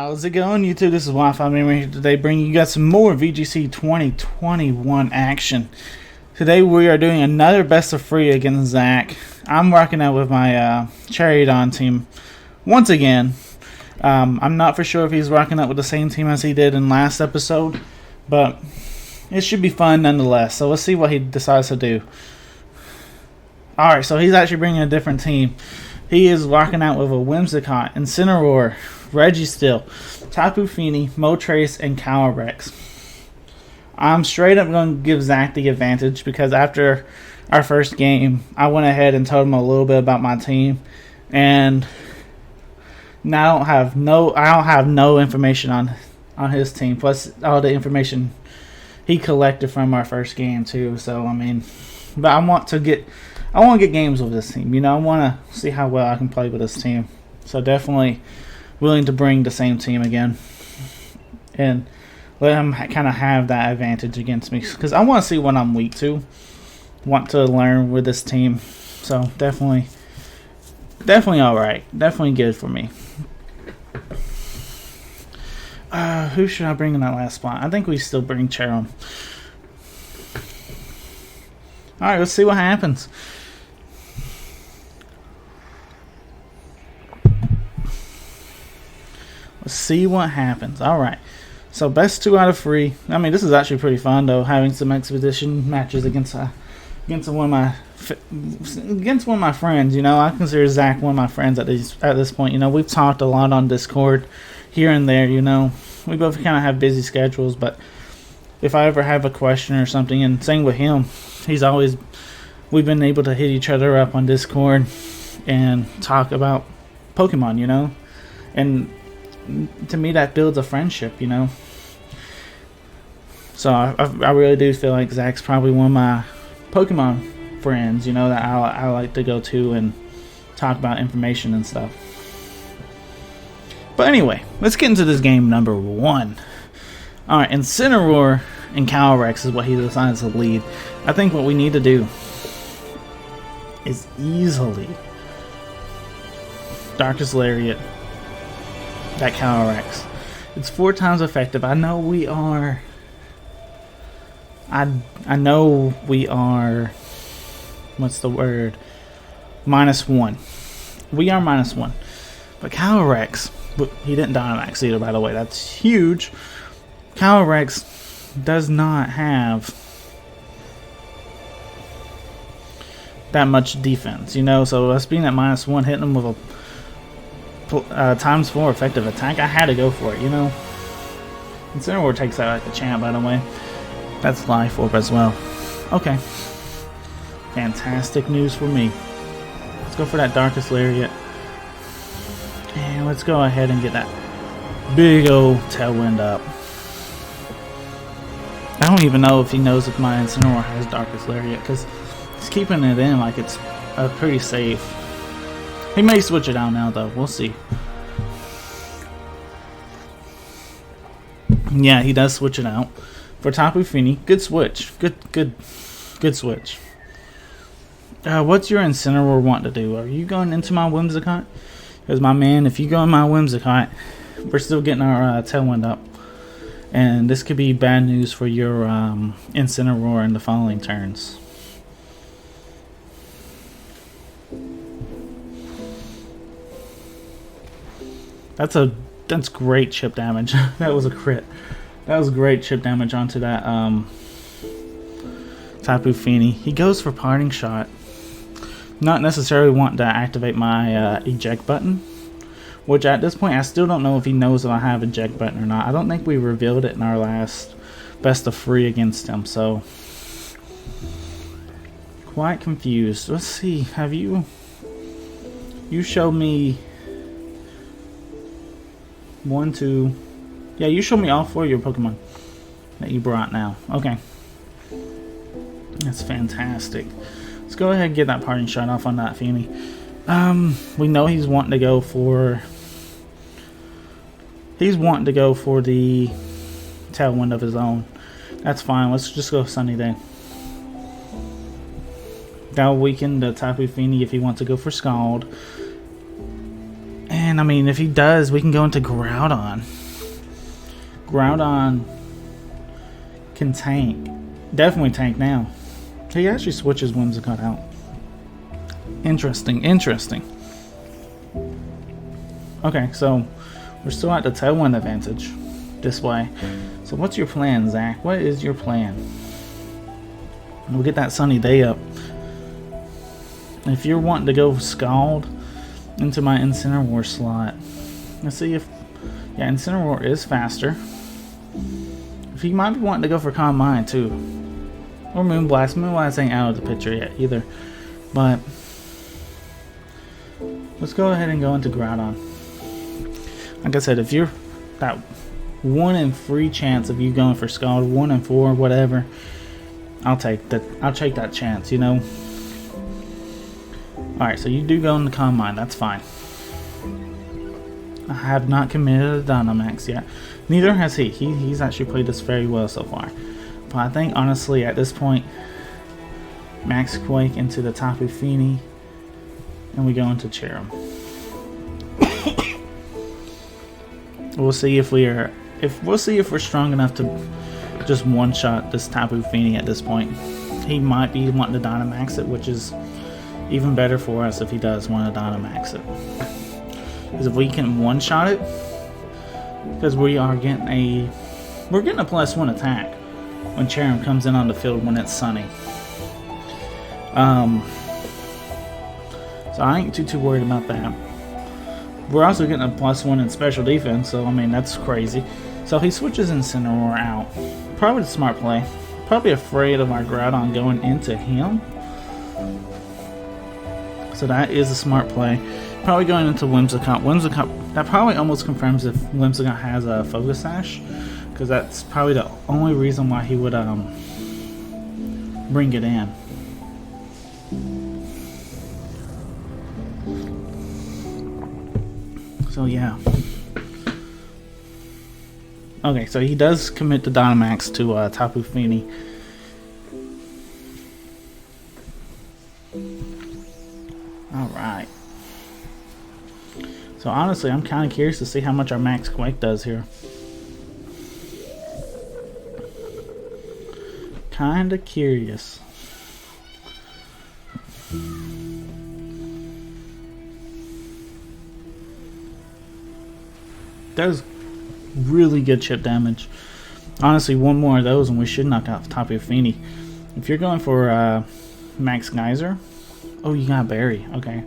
How's it going, YouTube? This is Wi-Fi Memory here today, bringing you guys some more VGC 2021 action. Today we are doing another best of 3 against Zach. I'm rocking out with my Cherrim team once again. I'm not for sure if he's rocking out with the same team as he did in last episode, but it should be fun nonetheless. So let's see what he decides to do. Alright, so he's actually bringing a different team. He is rocking out with a Whimsicott, Incineroar, Registeel, Tapu Fini, Moltres, and Calyrex. I'm straight up going to give Zach the advantage because after our first game, I went ahead and told him a little bit about my team, and now I don't have no information on his team, plus all the information he collected from our first game too. So I mean, but I want to get games with this team. You know, I want to see how well I can play with this team. So definitely willing to bring the same team again and let him kind of have that advantage against me, because I want to see what I'm weak to. Want to learn with this team. So definitely all right. Definitely good for me. Who should I bring in that last spot? I think we still bring Cherrim. All right, let's see what happens. Let's see what happens. All right. So best 2 out of 3. I mean, this is actually pretty fun though, having some expedition matches against one of my friends. You know, I consider Zach one of my friends at this point. You know, we've talked a lot on Discord here and there. You know, we both kind of have busy schedules, but if I ever have a question or something, and same with him, we've been able to hit each other up on Discord and talk about Pokemon. You know, and to me that builds a friendship. You know. So I really do feel like Zach's probably one of my Pokemon friends, you know, that I like to go to and talk about information and stuff. But anyway, let's get into this game number 1. Alright, Incineroar and Calyrex is what he decided to lead. I think what we need to do is easily Darkest Lariat that Calyrex. It's 4 times effective. I know we are... I know we are, what's the word, -1. We are -1. But Calyrex, he didn't Dynamax either, by the way. That's huge. Calyrex does not have that much defense, you know. So us being at -1, hitting him with a ×4 effective attack, I had to go for it, you know. Incineroar takes that like a champ, by the way. That's Life Orb as well. Okay. Fantastic news for me. Let's go for that Darkest Lariat. And let's go ahead and get that big old Tailwind up. I don't even know if he knows if my Incineroar has Darkest Lariat, because he's keeping it in like it's pretty safe. He may switch it out now though. We'll see. Yeah, he does switch it out. For Tapu Fini, good switch. Good switch. What's your Incineroar want to do? Are you going into my Whimsicott? Because my man, if you go in my Whimsicott, we're still getting our Tailwind up. And this could be bad news for your Incineroar in the following turns. That's great chip damage. That was a crit. That was great chip damage onto that Tapu Fini. He goes for Parting Shot. Not necessarily wanting to activate my eject button, which at this point I still don't know if he knows that I have eject button or not. I don't think we revealed it in our last best of 3 against him, so quite confused. Let's see. Have you showed me 1, 2. Yeah, you showed me all 4 of your Pokemon that you brought now. Okay. That's fantastic. Let's go ahead and get that Parting Shot off on that Fini. We know he's wanting to go for... He's wanting to go for the Tailwind of his own. That's fine. Let's just go Sunny Day. That'll weaken the Tapu Fini if he wants to go for Scald. And And I mean, if he does, we can go into Groudon. Groudon can tank. Definitely tank now. He actually switches Whimsicott out. Interesting, interesting. Okay, so we're still at the tailwind advantage this way. So what's your plan, Zach? What is your plan? We'll get that sunny day up. If you're wanting to go Scald into my Incineroar slot, let's see if... Yeah, Incineroar is faster. If he might be wanting to go for Calm Mind too. Or Moonblast. Moonblast ain't out of the picture yet either. But let's go ahead and go into Groudon. Like I said, if you're that 1 in 3 chance of you going for Scald, 1 in 4, whatever, I'll take that chance, you know. Alright, so you do go into Calm Mind, that's fine. I have not committed a Dynamax yet. Neither has he. He's actually played this very well so far. But I think honestly at this point, Max Quake into the Tapu Fini, and we go into Cherrim. We'll see if we're strong enough to just one-shot this Tapu Fini at this point. He might be wanting to Dynamax it, which is even better for us if he does want to Dynamax it. Because if we can one-shot it, because we're getting a +1 attack when Cherrim comes in on the field when it's sunny. So I ain't too worried about that. We're also getting a +1 in special defense, so I mean that's crazy. So he switches Incineroar out. Probably the smart play. Probably afraid of our Groudon going into him. So that is a smart play. Probably going into Whimsicott. Whimsicott, that probably almost confirms if Whimsicott has a Focus Sash, because that's probably the only reason why he would bring it in. So yeah. Okay, so he does commit the Dynamax to Tapu Fini. Alright. So honestly, I'm kind of curious to see how much our Max Quake does here. Kind of curious. Does really good chip damage. Honestly, one more of those and we should knock out Tapu Fini. If you're going for Max Geyser, oh, you got Berry. Okay.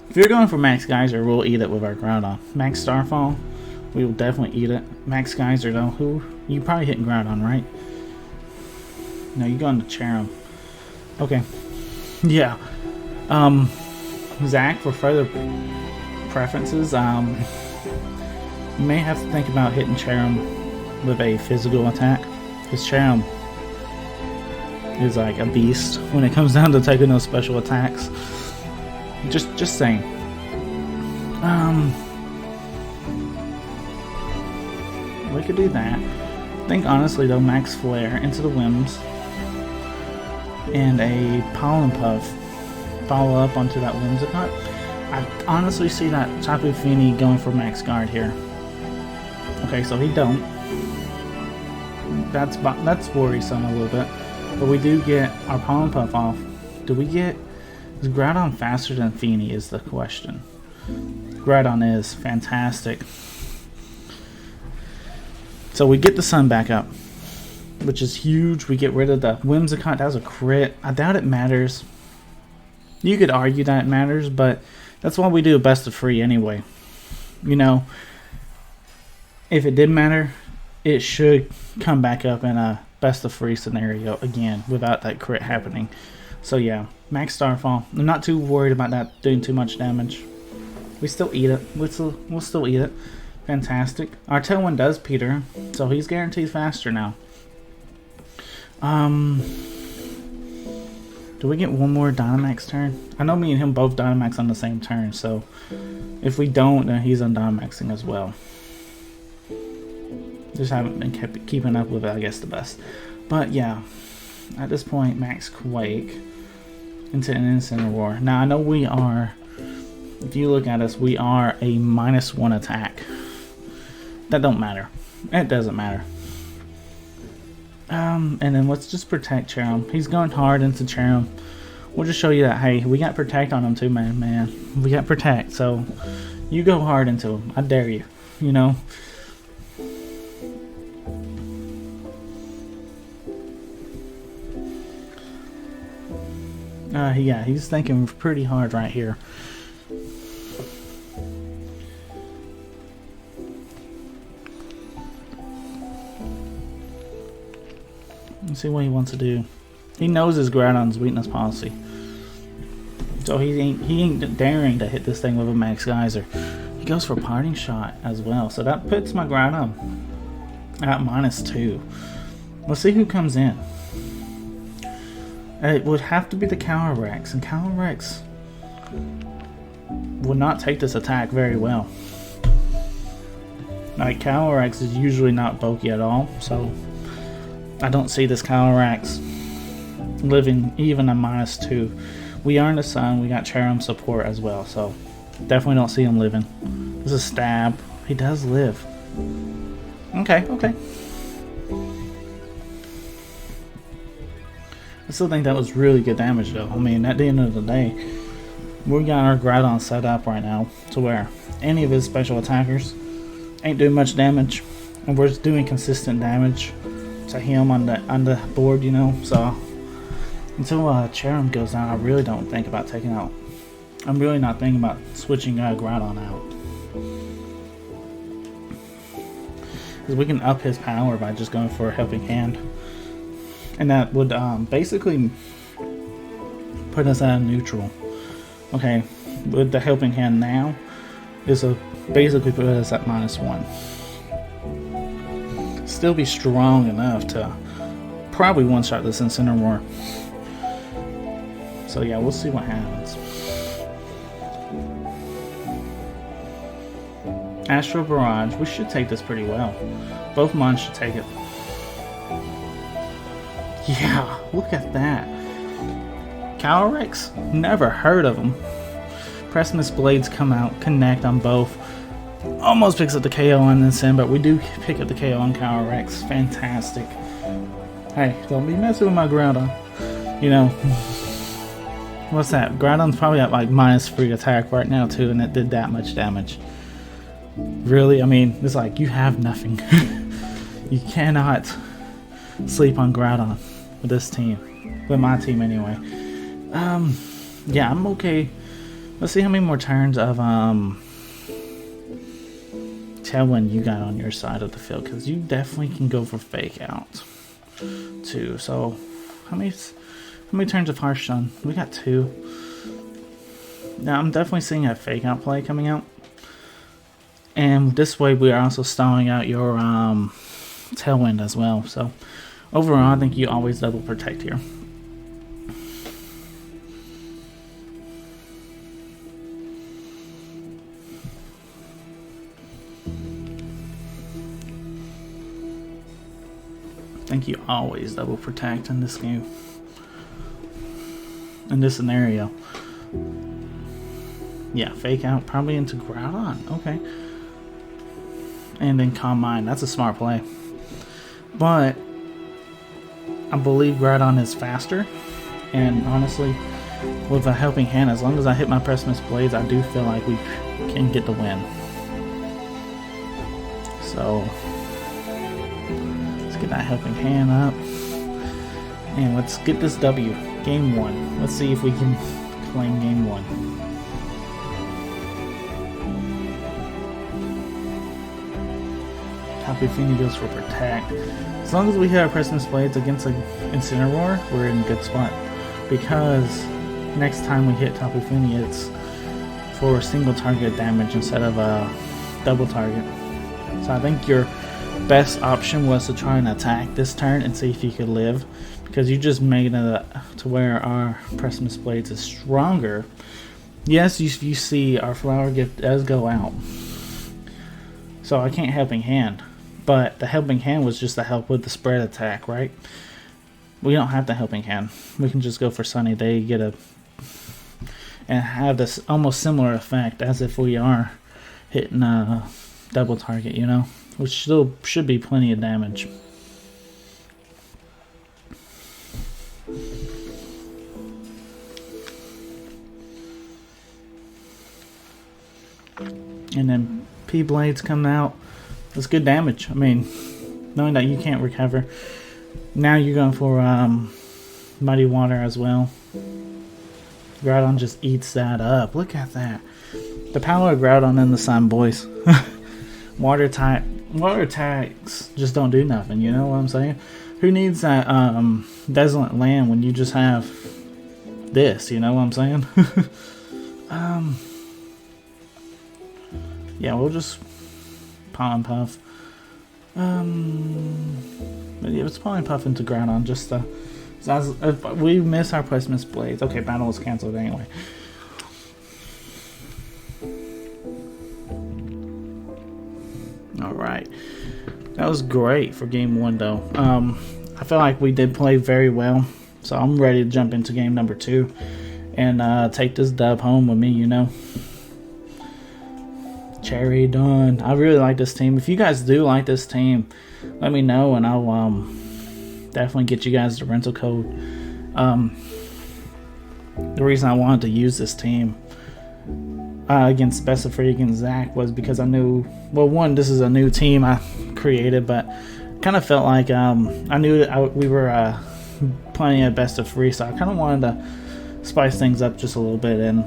If you're going for Max Geyser, we'll eat it with our Groudon. Max Starfall, we will definitely eat it. Max Geyser, though, who you probably hitting Groudon, right? No, you're going to Cherrim. Okay. Yeah. Zach, for further preferences, you may have to think about hitting Cherrim with a physical attack, because Cherrim is like a beast when it comes down to taking those special attacks. Just saying. We could do that. I think honestly though, Max Flare into the Whims and a Pollen Puff follow up onto that Whimsicott. I honestly see that Tapu Fini going for Max Guard here. Okay, so he don't. That's worrisome a little bit. But we do get our Pollen Puff off. Do we get... Is Groudon faster than Fini is the question. Groudon is fantastic. So we get the sun back up, which is huge. We get rid of the Whimsicott. That was a crit. I doubt it matters. You could argue that it matters, but that's why we do a best of 3 anyway. You know, if it did matter, it should come back up in a best of 3 scenario again without that crit happening. So yeah, Max Starfall. I'm not too worried about that doing too much damage. We still eat it. We'll still eat it. Fantastic. Our Tailwind does Peter, so he's guaranteed faster now. Do we get one more Dynamax turn? I know me and him both Dynamax on the same turn, so if we don't, then he's on Dynamaxing as well. Just haven't been keeping up with it, I guess, the best. But yeah, at this point, Max Quake into an Incineroar. Now I know we are if you look at us, we are a -1 attack. That don't matter. It doesn't matter. And then let's just protect Cherrim. He's going hard into Cherrim. We'll just show you that, hey, we got protect on him too, man. We got protect, so you go hard into him. I dare you, you know. Yeah, he's thinking pretty hard right here. Let's see what he wants to do. He knows his Groudon's weakness policy, so he ain't daring to hit this thing with a max geyser. He goes for parting shot as well, so that puts my Groudon at -2. Let's see who comes in. It would have to be the Calyrex, and Calyrex would not take this attack very well. Like, Calyrex is usually not bulky at all, so I don't see this Calyrex living even a -2. We are in the sun, we got Cherrim support as well, so definitely don't see him living. This is a stab. He does live. Okay. I still think that was really good damage though. I mean, at the end of the day, we got our Groudon set up right now to where any of his special attackers ain't doing much damage, and we're just doing consistent damage to him on the board, you know. So until Cherrim goes down, I really don't think about taking out. I'm really not thinking about switching Groudon out, because we can up his power by just going for a helping hand, and that would basically put us at a neutral. Okay, with the helping hand now, this will basically put us at -1. Still be strong enough to probably one-shot this Incineroar. So yeah, we'll see what happens. Astral Barrage, we should take this pretty well. Both mons should take it. Yeah, look at that. Calyrex? Never heard of him. Precipice Blades come out, connect on both. Almost picks up the KO on this end, but we do pick up the KO on Calyrex. Fantastic. Hey, don't be messing with my Groudon. You know, what's that? Groudon's probably at like -3 attack right now too, and it did that much damage. Really? I mean, it's like you have nothing. You cannot sleep on Groudon with this team. With my team anyway. Yeah, I'm okay. Let's see how many more turns of Tailwind you got on your side of the field, because you definitely can go for fake out too. So how many turns of Harsh Sun? We got 2. Now I'm definitely seeing a fake out play coming out, and this way we are also stalling out your Tailwind as well. So overall, I think you always double protect here. I think you always double protect in this game. In this scenario. Yeah, fake out probably into Groudon. Okay. And then Calm Mind. That's a smart play. But I believe Groudon is faster. And honestly, with a helping hand, as long as I hit my Precipice Blades, I do feel like we can get the win. So get that helping hand up, and let's get this W. Game 1. Let's see if we can claim game 1. Tapu Fini goes for protect. As long as we hit our Precipice Blades against an Incineroar, we're in a good spot, because next time we hit Tapu Fini, it's for single target damage instead of a double target. So I think your best option was to try and attack this turn and see if you could live, because you just made it to where our Precipice Blades is stronger. Yes, you see our Flower Gift does go out, so I can't helping hand, but the helping hand was just to help with the spread attack, right? We don't have the helping hand. We can just go for Sunny Day, get a and have this almost similar effect as if we are hitting a double target, you know, which still should be plenty of damage. And then P-Blades coming out. That's good damage. I mean, knowing that you can't recover. Now you're going for Muddy Water as well. Groudon just eats that up. Look at that. The power of Groudon in the sun, boys. Water attacks just don't do nothing, you know what I'm saying? Who needs that desolate land when you just have this, you know what I'm saying? Yeah, we'll just Pollen Puff. But yeah, let's Pollen Puff into Groudon just if we miss our Placements Blades. Okay, battle is cancelled anyway. Alright. That was great for game 1 though. I feel like we did play very well. So I'm ready to jump into game number 2 and take this dub home with me, you know. Cherry done. I really like this team. If you guys do like this team, let me know and I'll definitely get you guys the rental code. The reason I wanted to use this team against Best of 3 against Zach was because I knew, well, one, this is a new team I created, but kind of felt like I knew that we were playing at Best of 3, so I kind of wanted to spice things up just a little bit and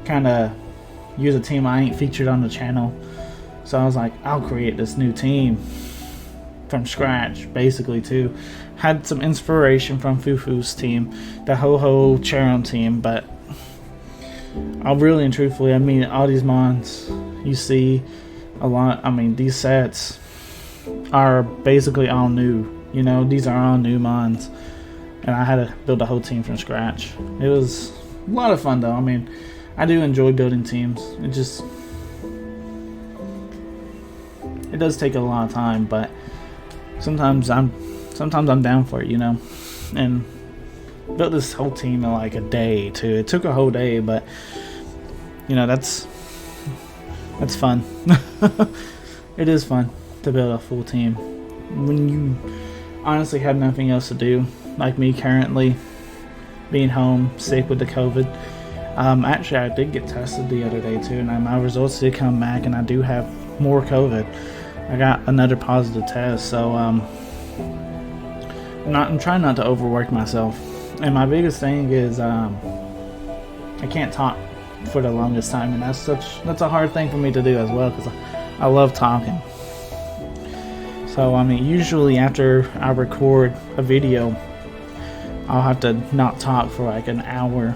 kind of use a team I ain't featured on the channel. So I was like, I'll create this new team from scratch, basically, too. Had some inspiration from Fufu's team, the Ho-Ho Cherrim team, but I'll really and truthfully, I mean, all these mons you see a lot, I mean, these sets are basically all new, you know, these are all new mons, and I had to build a whole team from scratch. It was a lot of fun though. I mean, I do enjoy building teams. It does take a lot of time, but sometimes I'm down for it, you know. And built this whole team in like a day too. It took a whole day, but you know, that's fun. It is fun to build a full team when you honestly have nothing else to do, like me currently being home sick with the COVID. Actually, I did get tested the other day too, and my results did come back, and I do have more COVID. I got another positive test, so I'm trying not to overwork myself. And my biggest thing is I can't talk for the longest time, and that's a hard thing for me to do as well, because I love talking. So I mean, usually after I record a video, I'll have to not talk for like an hour,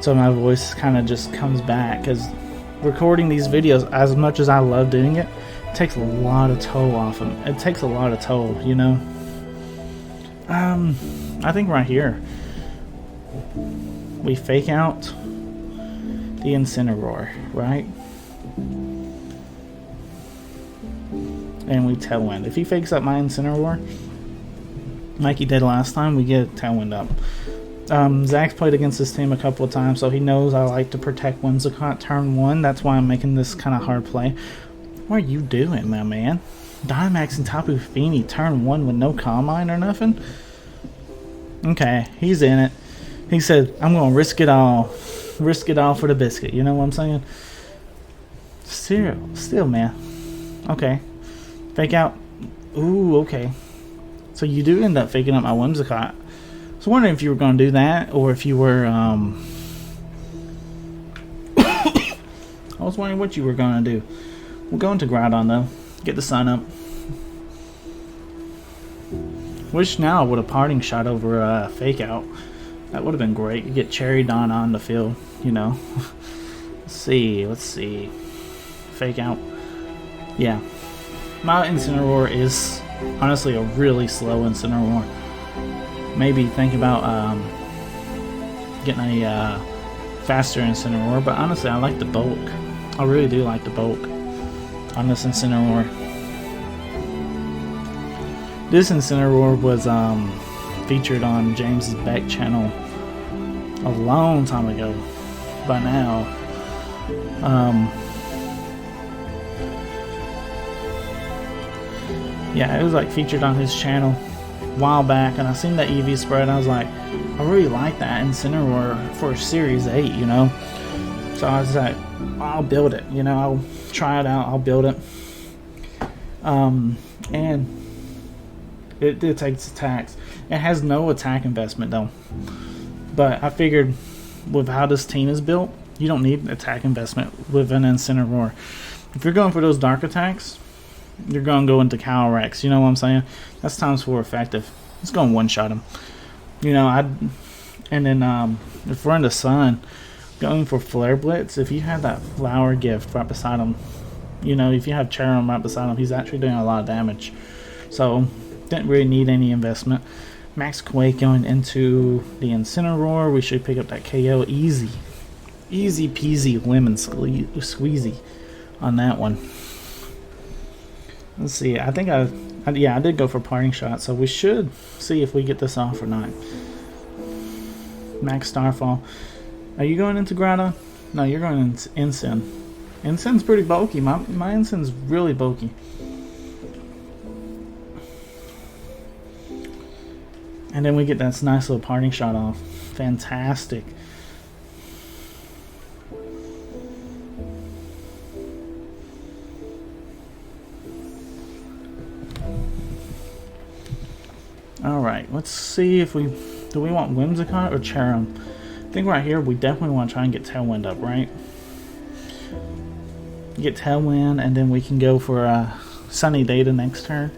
so my voice kind of just comes back, because recording these videos, as much as I love doing it, takes a lot of toll off them. It takes a lot of toll, you know. I think right here we fake out the Incineroar, right? And we Tailwind. If he fakes up my Incineroar like he did last time, we get Tailwind up. Zach's played against this team a couple of times, so he knows I like to protect Whimsicott turn 1. That's why I'm making this kind of hard play. What are you doing, my man? Dynamax and Tapu Fini turn 1 with no Calm Mind or nothing? Okay, he's in it. He said, I'm going to risk it all. Risk it all for the biscuit. You know what I'm saying? Still, man. Okay. Fake out. Ooh, okay. So you do end up faking up my Whimsicott. I was wondering if you were going to do that, or if you were, I was wondering what you were going to do. We'll go into Groudon, though. Get the sun up. Wish now I would have parting shot over fake out. That would have been great. You get Cherry Dawn on the field, you know. Let's see. Fake out. Yeah. My Incineroar is honestly a really slow Incineroar. Maybe think about getting a faster Incineroar, but honestly I like the bulk. I really do like the bulk on this Incineroar. This Incineroar was featured on James's Beck channel a long time ago by now. Yeah, it was like featured on his channel a while back, and I seen that EV spread, and I was like, I really like that Incineroar for Series 8, you know? So I was like, I'll build it, you know, I'll try it out, I'll build it. And it takes attacks. It has no attack investment though. But I figured with how this team is built, you don't need attack investment with an Incineroar. If you're going for those dark attacks, you're going to go into CHERRIM, you know what I'm saying? That's ×4 effective. It's going to one-shot him. You know, and then if we're in the sun, going for Flare Blitz, if you have that flower gift right beside him, you know, if you have Cherrim right beside him, he's actually doing a lot of damage. So, didn't really need any investment. Max Quake going into the Incineroar, we should pick up that KO easy. Easy peasy lemon squeezy on that one. Let's see, I think I did go for parting shot, so we should see if we get this off or not. Max Starfall. Are you going into Groudon? No, you're going into Incin. Incin's pretty bulky. My Incin's really bulky. And then we get that nice little parting shot off. Fantastic. Alright, let's see if do we want Whimsicott or Cherrim? I think right here we definitely want to try and get Tailwind up, right? Get Tailwind, and then we can go for a Sunny Day the next turn.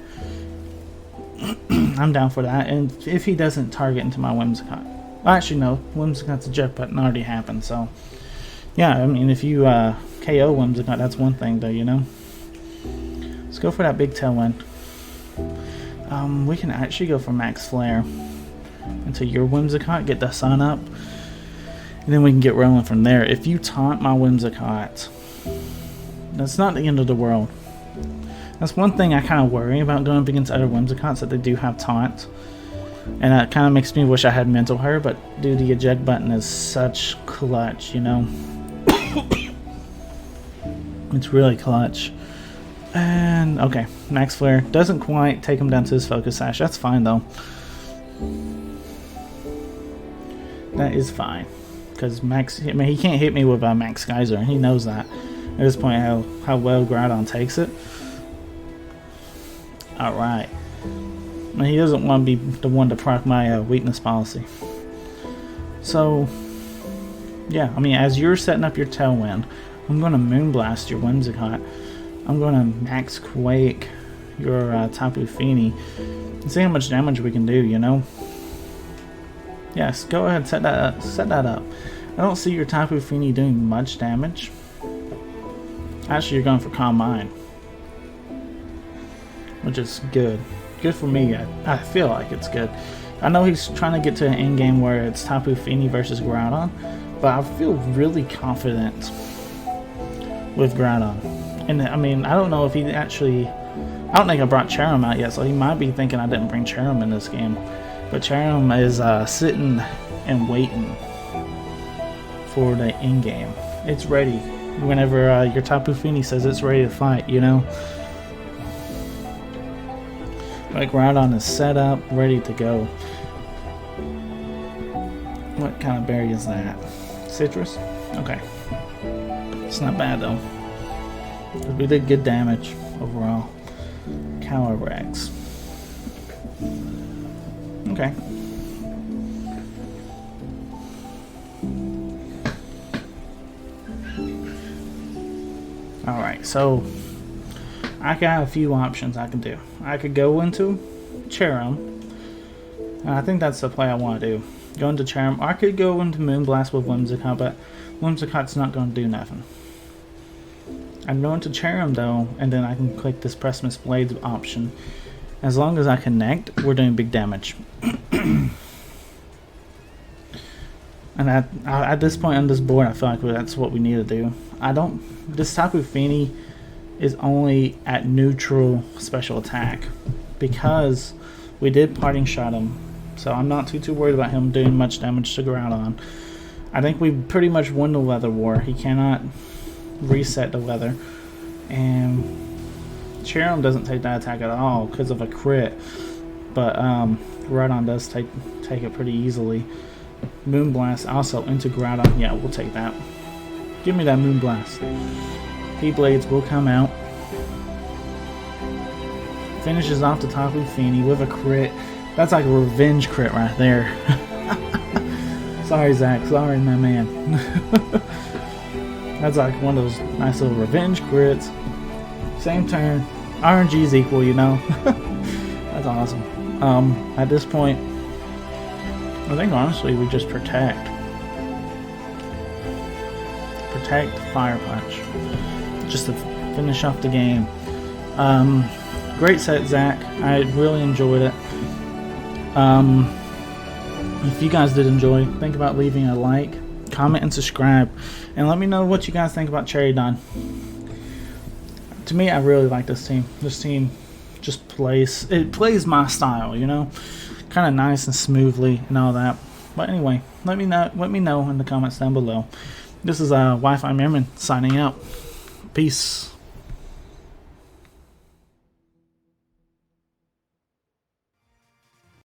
I'm down for that, and if he doesn't target into my Whimsicott. Well, actually no, Whimsicott's eject button already happened, so yeah, I mean if you KO Whimsicott, that's one thing though, you know. Let's go for that big Tailwind. We can actually go for Max Flare into your Whimsicott, get the sun up, and then we can get rolling from there. If you taunt my Whimsicott, that's not the end of the world. That's one thing I kind of worry about going up against other Whimsicotts, that they do have taunt. And that kind of makes me wish I had Mental Her, but dude, the eject button is such clutch, you know. It's really clutch. And, okay, Max Flare. Doesn't quite take him down to his Focus Sash. That's fine, though. That is fine. Because Max, I mean, he can't hit me with a Max Geyser. He knows that. At this point, how well Groudon takes it. Alright. He doesn't want to be the one to proc my weakness policy. So, yeah, I mean, as you're setting up your Tailwind, I'm going to Moonblast your Whimsicott. I'm going to Max Quake your Tapu Fini and see how much damage we can do, you know? Yes, go ahead, set that up. I don't see your Tapu Fini doing much damage. Actually, you're going for Calm Mind, which is good. Good for me. I feel like it's good. I know he's trying to get to an end game where it's Tapu Fini versus Groudon, but I feel really confident with Groudon. And I mean, I don't know if he actually... I don't think I brought Cherrim out yet, so he might be thinking I didn't bring Cherrim in this game. But Cherrim is sitting and waiting for the end game. It's ready. Whenever your Tapu Fini says it's ready to fight, you know? Like Groudon is set up, ready to go. What kind of berry is that? Citrus? Okay. It's not bad though. We did good damage overall. CHERRIM. Okay. Alright, so I can have a few options I can do. I could go into Cherrim, and I think that's the play I want to do. Go into Cherrim, or I could go into Moonblast with Whimsicott, but Whimsicott's not going to do nothing. I'm going to Cherrim though, and then I can click this Precipice Blades option. As long as I connect, we're doing big damage. And at this point on this board, I feel like that's what we need to do. This Tapu Fini is only at neutral special attack because we did parting shot him, so I'm not too worried about him doing much damage to Groudon. I think we pretty much won the weather war. He cannot reset the weather. And Cherrim doesn't take that attack at all because of a crit. But Groudon does take it pretty easily. Moonblast also into Groudon. Yeah, we'll take that. Give me that Moonblast. P-Blades will come out. Finishes off the Tapu Fini with a crit. That's like a revenge crit right there. Sorry, Zach. Sorry, my man. That's like one of those nice little revenge crits. Same turn. RNG's equal, you know. That's awesome. At this point, I think honestly we just protect. Protect Fire Punch. Just to finish off the game. Great set, Zach. I really enjoyed it. If you guys did enjoy, think about leaving a like, comment, and subscribe. And let me know what you guys think about Cherrydon. To me, I really like this team. This team just plays my style, you know? Kind of nice and smoothly and all that. But anyway, let me know in the comments down below. This is Wi-Fi Merman signing out. Peace.